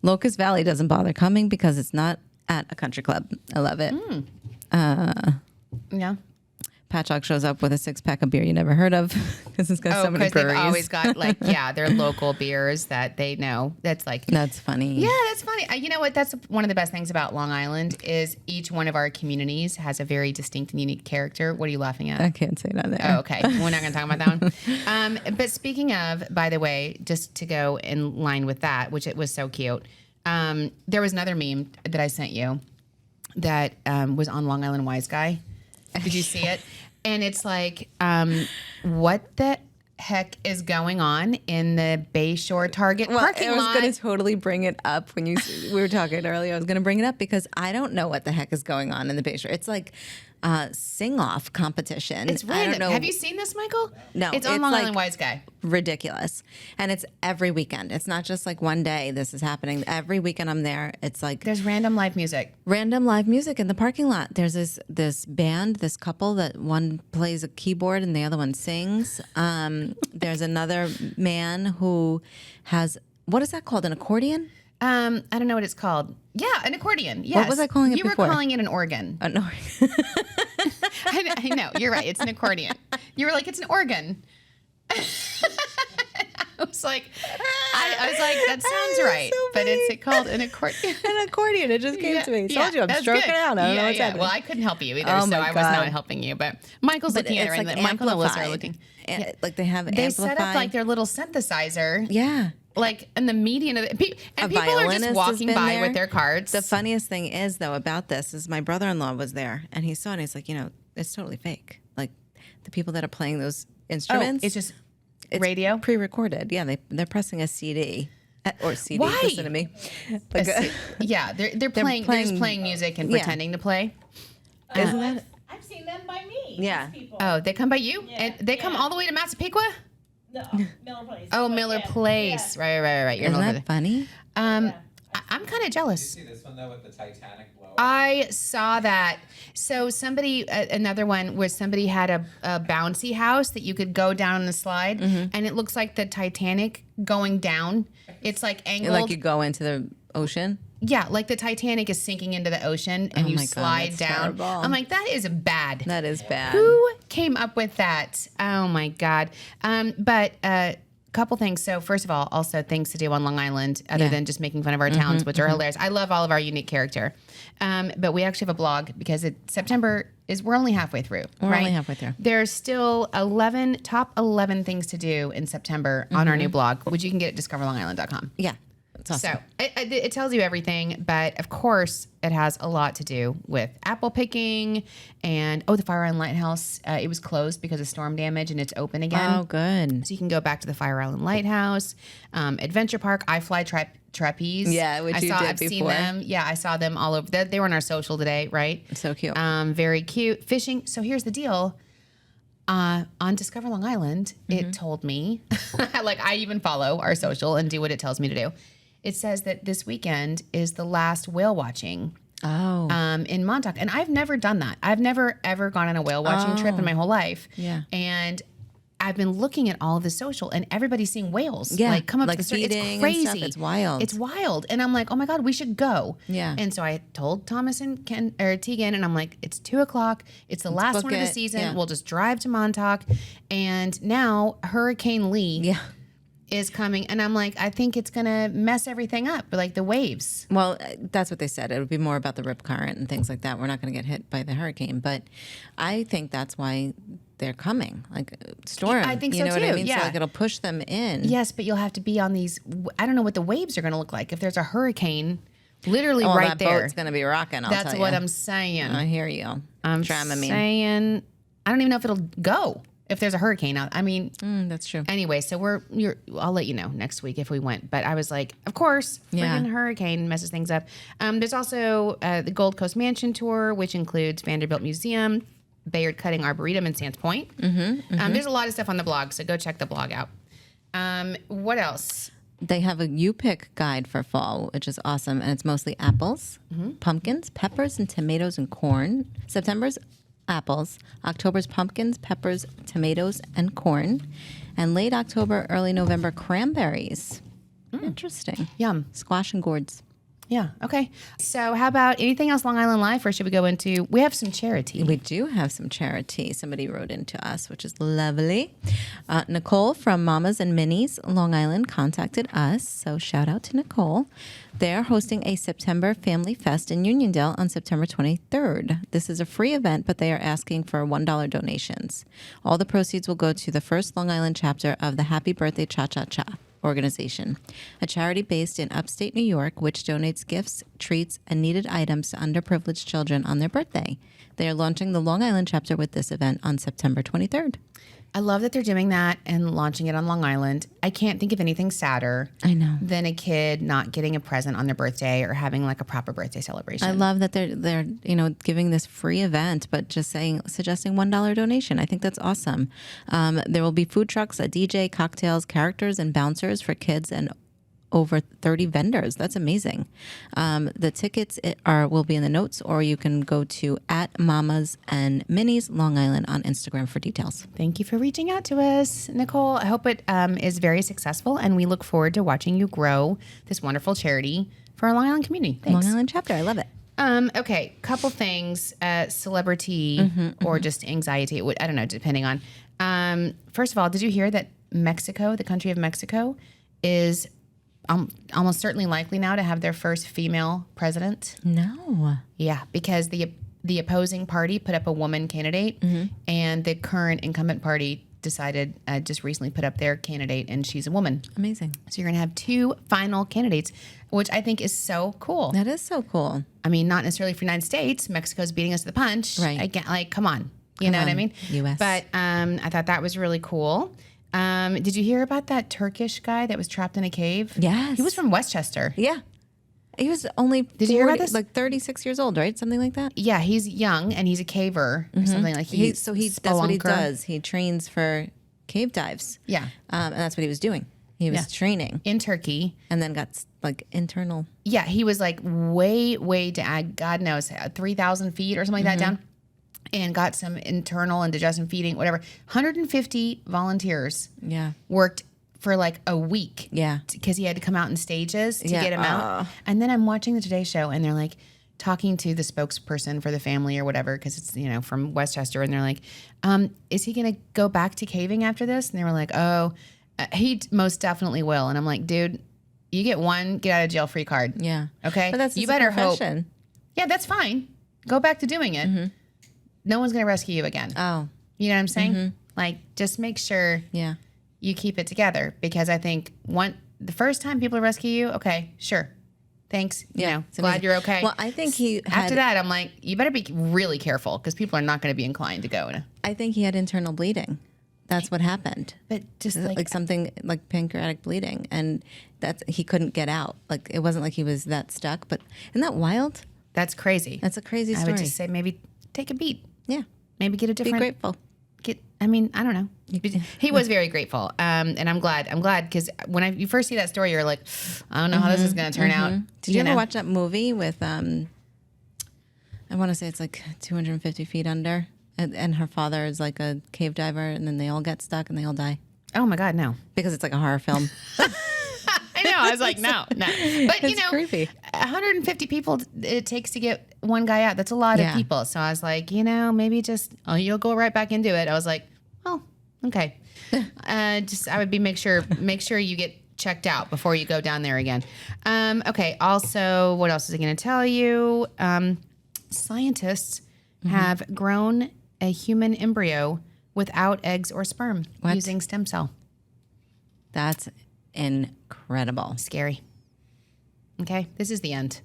Locust Valley doesn't bother coming because it's not at a country club. I love it. Yeah. Patchogue shows up with a 6-pack of beer you never heard of because it's got so many breweries. They've always got their local beers that they know. That's funny. Yeah, that's funny. You know what? That's one of the best things about Long Island is each one of our communities has a very distinct and unique character. What are you laughing at? I can't say that there. Oh, okay. We're not going to talk about that one. But speaking of, by the way, just to go in line with that, which it was so cute, there was another meme that I sent you that was on Long Island Wise Guy. Did you see it? And it's like, what the? heck is going on in the Bayshore Target parking lot? I was going to totally bring it up when we were talking earlier. I was going to bring it up because I don't know what the heck is going on in the Bayshore. It's like sing-off competition. It's random. I don't know. Have you seen this, Michael? No. It's on Long Island Wise Guy. Ridiculous. And it's every weekend. It's not just like one day this is happening. Every weekend I'm there. It's like there's random live music. Random live music in the parking lot. There's this band, this couple that one plays a keyboard and the other one sings. There's another man who has, what is that called? An accordion? I don't know what it's called. Yeah, an accordion. Yes. What was I calling it before? You were calling it an organ. An organ. I know. You're right. It's an accordion. You were like, it's an organ. I was like, that sounds right. So but it's called an accordion. An accordion. It just came to me. Told you, I'm stroking out. I don't know what's happening. Well, I couldn't help you either, so I was not helping you. But Michael's looking at it right now. Michael and Alyssa are looking. Like they have They set up like their little synthesizer. Yeah. Like in the median of it. And people are just walking by with their carts. The funniest thing is, though, about this is my brother-in-law was there and he saw it and he's like, it's totally fake. Like the people that are playing those instruments. It's just radio? Pre-recorded. Yeah, they're pressing a CD. Or CD. Why? Listen to me. Yeah, they're playing. They're just playing music and pretending to play. Isn't that? I've seen them by me. Yeah. Oh, they come by you? Yeah, And they come all the way to Massapequa? No, Miller Place. Oh, Miller Place. Yeah. Right. You're Isn't that funny? I'm kind of jealous. Did you see this one though with the Titanic blow? I saw that. So somebody, another one where somebody had a bouncy house that you could go down the slide, and it looks like the Titanic going down. It's like angled. Like you go into the ocean? Yeah, like the Titanic is sinking into the ocean and you slide down. Terrible. I'm like, that is bad. That is bad. Who came up with that? Oh my God. But a couple things. So first of all, also things to do on Long Island other than just making fun of our towns, which are hilarious. I love all of our unique character. But we actually have a blog because September we're only halfway through. We're only halfway through. There's still top 11 things to do in September on our new blog, which you can get at discoverlongisland.com. Yeah. Awesome. So it tells you everything, but of course it has a lot to do with apple picking and the Fire Island Lighthouse. It was closed because of storm damage and it's open again. Oh, good. So you can go back to the Fire Island Lighthouse, Adventure Park, I Fly Trapeze. Yeah, which you did I've before. seen them. Yeah, I saw them all over. They were on our social today, right? So cute. Very cute. Fishing. So here's the deal. On Discover Long Island, it told me, like I even follow our social and do what it tells me to do. It says that this weekend is the last whale watching in Montauk. And I've never done that. I've never, ever gone on a whale watching trip in my whole life. Yeah. And I've been looking at all of the social and everybody's seeing whales come up like to the surface. It's feeding and stuff. crazy. It's wild. It's wild. And I'm like, oh my God, we should go. Yeah. And so I told Thomas and Tegan, and I'm like, it's 2:00. It's the last one of the season. Yeah. We'll just drive to Montauk. And now Hurricane Lee is coming, and I'm like, I think it's gonna mess everything up, like the waves. Well, that's what they said. It would be more about the rip current and things like that. We're not going to get hit by the hurricane, but I think that's why they're coming, like storm. I think you so know too. what I mean? Yeah. So like it'll push them in. Yes, but you'll have to be on these. I don't know what the waves are gonna look like if there's a hurricane, literally that there. boat's going to be rocking. That's what I'm saying. I hear you. I'm Dramamine. saying I don't even know if it'll go if there's a hurricane out. I mean, That's true. anyway, so I'll let you know next week if we went. But I was like, of course, freaking hurricane messes things up. There's also the Gold Coast Mansion Tour, which includes Vanderbilt Museum, Bayard Cutting Arboretum, and Sands Point. There's a lot of stuff on the blog, so go check the blog out. What else? They have a you pick guide for fall, which is awesome, and it's mostly apples, pumpkins, peppers, and tomatoes and corn. September's apples, October's pumpkins, peppers, tomatoes, and corn, and late October, early November cranberries. Interesting. Yum. Squash and gourds. Yeah. Okay. So how about anything else Long Island Life, or should we go into? We have some charity. We do have some charity. Somebody wrote into us, which is lovely. Nicole from Mamas and Minis Long Island contacted us. So shout out to Nicole. They're hosting a September Family Fest in Uniondale on September 23rd. This is a free event, but they are asking for $1 donations. All the proceeds will go to the first Long Island chapter of the Happy Birthday Cha-Cha-Cha organization, a charity based in upstate New York, which donates gifts, treats, and needed items to underprivileged children on their birthday. They are launching the Long Island chapter with this event on September 23rd. I love that they're doing that and launching it on Long Island. I can't think of anything sadder I know. than a kid not getting a present on their birthday or having like a proper birthday celebration. I love that they're giving this free event, but just suggesting $1 donation. I think that's awesome. There will be food trucks, a DJ, cocktails, characters, and bouncers for kids and over 30 vendors. That's amazing. The tickets will be in the notes, or you can go to @Mamas and Minis Long Island on Instagram for details. Thank you for reaching out to us, Nicole. I hope it is very successful, and we look forward to watching you grow this wonderful charity for our Long Island community. Thanks. Long Island chapter. I love it. Okay, couple things. Celebrity or just anxiety. I don't know, depending on. First of all, did you hear that Mexico, the country of Mexico, is almost certainly likely now to have their first female president? No. Yeah, because the opposing party put up a woman candidate, and the current incumbent party decided just recently put up their candidate, and she's a woman. Amazing. So you're going to have 2 final candidates, which I think is so cool. That is so cool. I mean, not necessarily for the United States. Mexico's beating us to the punch. Right. Again, like, come on. You know what I mean? US. But I thought that was really cool. Did you hear about that Turkish guy that was trapped in a cave? Yes. He was from Westchester. Yeah. He was only Did you hear about this? like 36 years old, right? Something like that. Yeah, he's young and he's a caver or something like That's what he spelunker. does. He trains for cave dives. Yeah. And that's what he was doing. He was training In Turkey. and then got like internal. Yeah, he was like way down, God knows, 3,000 feet or something like that down, and got some internal and digestion feeding, whatever. 150 volunteers Yeah. worked for like a week. Yeah. Because he had to come out in stages to Yeah. get him out. And then I'm watching the Today Show, and they're like talking to the spokesperson for the family or whatever, because it's, from Westchester, and they're like, is he going to go back to caving after this? And they were like, oh, he most definitely will. And I'm like, dude, you get one get out of jail free card. Yeah. Okay. But that's you just a better hope. profession. Yeah, that's fine. Go back to doing it. No one's going to rescue you again. Oh. You know what I'm saying? Like, just make sure Yeah. you keep it together, because I think the first time people rescue you, okay, sure. Thanks. It's Glad amazing. you're okay. Well, I think he had, After that, I'm like, you better be really careful, because people are not going to be inclined to go. I think he had internal bleeding. That's what happened. But just Like something like pancreatic bleeding, and he couldn't get out. Like it wasn't like he was that stuck. But isn't that wild? that's crazy. That's a crazy I story. would just say maybe take a beat. Yeah. Maybe get a Be different. grateful. I don't know. He was very grateful, and I'm glad because when you first see that story, you're like, I don't know how this is going to turn out. Did you ever watch that movie with I want to say it's like 250 feet under, and her father is like a cave diver, and then they all get stuck and they all die Oh my God, no! because it's like a horror film. I know. I was like, no. But It's creepy. 150 people it takes to get one guy out. That's a lot of people. So I was like, maybe just you'll go right back into it. I was like, oh, okay. I would make sure you get checked out before you go down there again. Okay. Also, what else is I going to tell you? Scientists have grown a human embryo without eggs or sperm using stem cell. That's incredible. Scary. Okay, this is the end.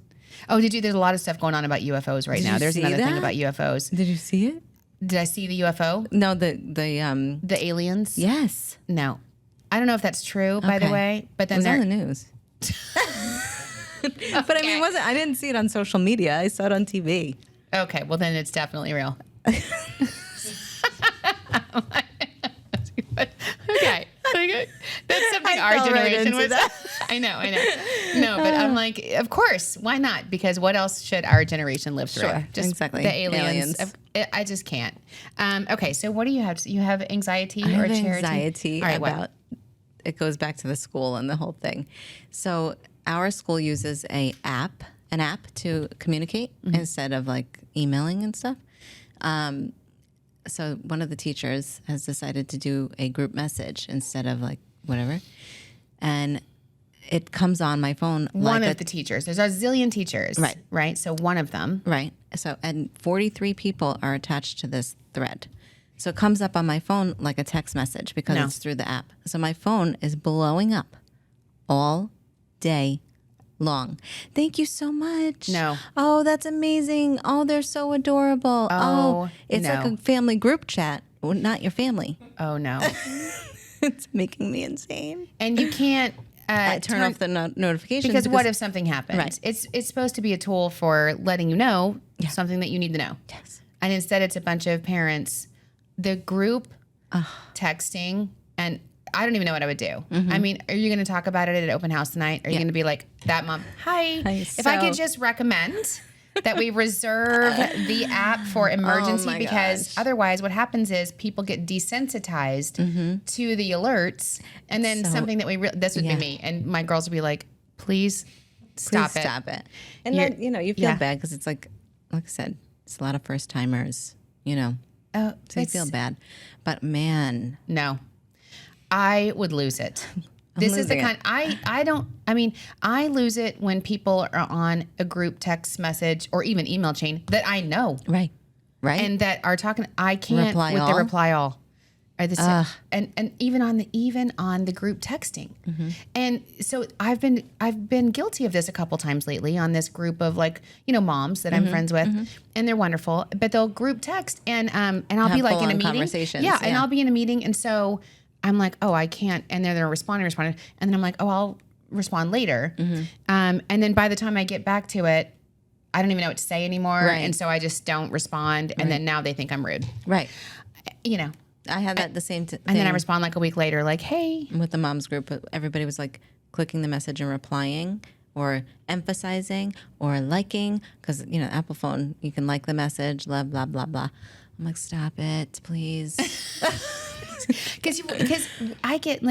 Oh, there's a lot of stuff going on about UFOs right now. you There's see another thing that? about UFOs. Did you see it? Did I see the UFO? No, the The aliens? yes. No. I don't know if that's true, by the Okay. way. But It then was on there, the news. But I mean, I didn't see it on social media. I saw it on TV. okay, well then it's definitely real. Okay. That's something our fell right generation into was. that. I know. No, but I'm like, of course, why not? Because what else should our generation live through? Sure, exactly. The aliens. Aliens. I just can't. Okay, so what do you have? You have anxiety I or have charity? anxiety All right, what? about it goes back to the school and the whole thing. So our school uses an app to communicate instead of like emailing and stuff. So one of the teachers has decided to do a group message instead of like whatever, and it comes on my phone. One like of the teachers. There's a zillion teachers. Right. Right. So one of them. Right. So, and 43 people are attached to this thread. So it comes up on my phone like a text message because No. it's through the app. So my phone is blowing up all day long. Thank you so much. No. Oh, that's amazing. Oh, they're so adorable. Oh, It's like no. a family group chat well, not your family. Oh no. It's making me insane. And you can't Turn off the notifications. because what if something happens? Right. It's supposed to be a tool for letting you know something that you need to know. Yes. And instead it's a bunch of parents, the group texting, and I don't even know what I would do. I mean, are you going to talk about it at an open house tonight? Are you going to be like, that mom, hi. If I could just recommend that we reserve the app for emergency, my because gosh. otherwise what happens is people get desensitized to the alerts, and then something that this would be me, and my girls would be like, please stop it. And then, you feel yeah. bad because it's like I said, it's a lot of first timers, Oh, so you feel bad. But man, No, I would lose it. This is the losing kind I lose it when people are on a group text message or even email chain that I know right. and that are talking. I can't Reply with all? the reply all. Or the and even on the group texting. And so I've been guilty of this a couple times lately on this group of moms that I'm friends with, and they're wonderful, but they'll group text and I'll Have be like in a full-on meeting. conversations, And yeah. I'll be in a meeting, and so I'm like, oh, I can't, and they're responding, and then I'm like, oh, I'll respond later. And then by the time I get back to it, I don't even know what to say anymore, Right. and so I just don't respond, and then now they think I'm rude. Right. I I had that the same thing. and then I respond like a week later, like, hey. With the moms group, everybody was like clicking the message and replying or emphasizing or liking because, Apple phone, you can like the message, blah, blah, blah, blah. I'm like, stop it, please. Because I get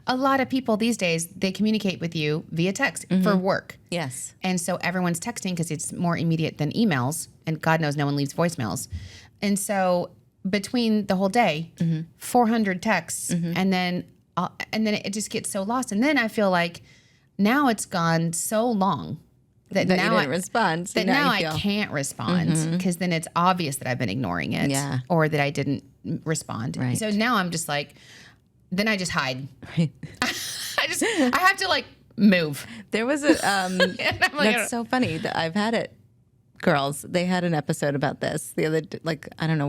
a lot of people these days, they communicate with you via text for work. Yes. And so everyone's texting because it's more immediate than emails. And God knows no one leaves voicemails. And so between the whole day, 400 texts, and then it just gets so lost. And then I feel like now it's gone so long that That now you didn't respond. So that now you I feel- can't respond because then it's obvious that I've been ignoring it or that I didn't respond. Right. So now I'm just like, then I just hide. Right. I have to move. There was a, And I'm like, that's so funny that I've had it. Girls, they had an episode about this the other, I don't know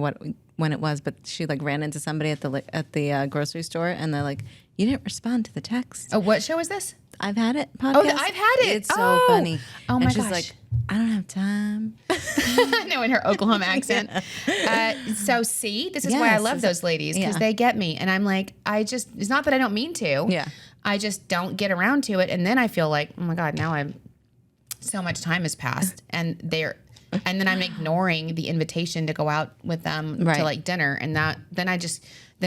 when it was, but she ran into somebody at the grocery store, and they're like, "You didn't respond to the text." oh, what show is this? I've had it. Podcast. Oh, I've had it. It's so Oh. funny. Oh, my and she's gosh. like, "I don't have time." I know, in her Oklahoma accent. So see, this is why I Yes, love those ladies, because they get me. And I'm like, it's not that I don't mean to. Yeah. I just don't get around to it. And then I feel like, oh my God, now so much time has passed, and then I'm ignoring the invitation to go out with them Right. to dinner, and then I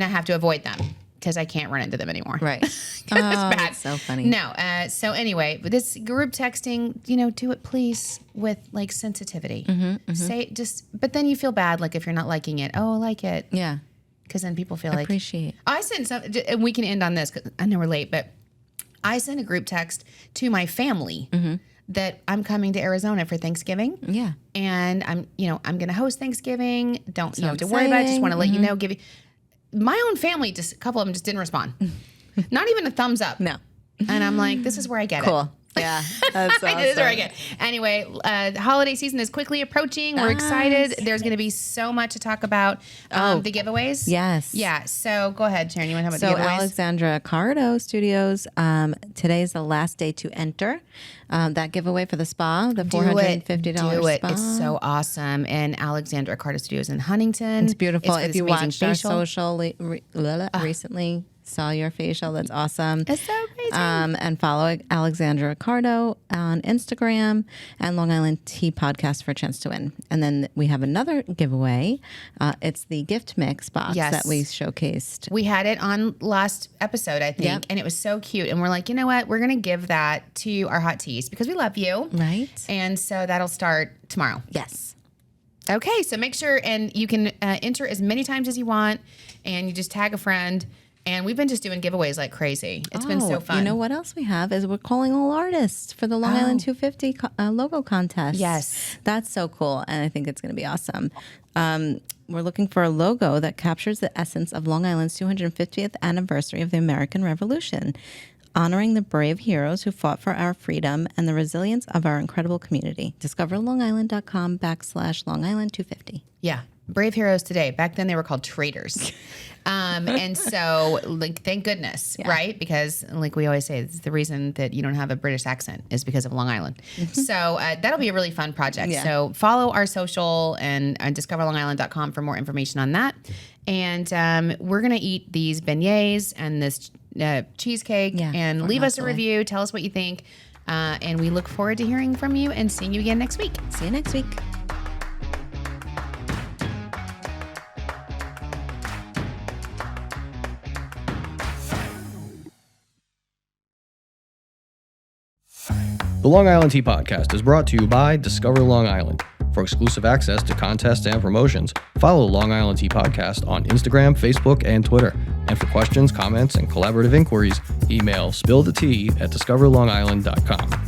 have to avoid them because I can't run into them anymore. Right. It's bad. That's so funny. No. So anyway, with this group texting, do it please with sensitivity. Say but then you feel bad if you're not liking it. Oh, I like it. Yeah. Because then people feel Appreciate. I sent some, and we can end on this because I know we're late, but I sent a group text to my family that I'm coming to Arizona for Thanksgiving. Yeah. And I'm going to host Thanksgiving. Don't you So have to worry about it. Just exciting. want to let you know. My own family, just a couple of them just didn't respond. Not even a thumbs up. No. And I'm like, this is where I get it. Cool. Yeah. That's awesome. This is where I get. Anyway, the holiday season is quickly approaching. We're excited. There's going to be so much to talk about. The giveaways. Yes. Yeah. So go ahead, Sharon. You want to talk So about the giveaways? Alexandra Cardo Studios, today is the last day to enter that giveaway for the spa, the $450 Do it. spa. It's so awesome. And Alexandra Carter Studios in Huntington. It's beautiful. for If this you amazing watched our facial. social recently, saw your facial. That's awesome. It's so amazing. And follow Alexandra Ricardo on Instagram and Long Island Tea Podcast for a chance to win. And then we have another giveaway. It's the gift mix box Yes. that we showcased. We had it on last episode, I think, Yep. and it was so cute. And we're like, you know what? We're going to give that to our hot teas because we love you. Right? And so that'll start tomorrow. Yes. Okay, so make sure, and you can enter as many times as you want, and you just tag a friend. And we've been just doing giveaways like crazy. It's been so fun. You know what else we have is we're calling all artists for the Long Island 250 logo contest. Yes. That's so cool. And I think it's going to be awesome. We're looking for a logo that captures the essence of Long Island's 250th anniversary of the American Revolution, honoring the brave heroes who fought for our freedom and the resilience of our incredible community. Discover longisland.com/Long Island 250. Yeah. brave heroes today. Back then they were called traitors. And so, like, thank goodness, right? Because, like we always say, it's the reason that you don't have a British accent is because of Long Island. So that'll be a really fun project. Yeah. So follow our social and discoverlongisland.com for more information on that. And we're going to eat these beignets and this cheesecake and leave us a review. Tell us what you think. And we look forward to hearing from you and seeing you again next week. See you next week. The Long Island Tea Podcast is brought to you by Discover Long Island. For exclusive access to contests and promotions, follow Long Island Tea Podcast on Instagram, Facebook, and Twitter. And for questions, comments, and collaborative inquiries, email spillthetea@discoverlongisland.com.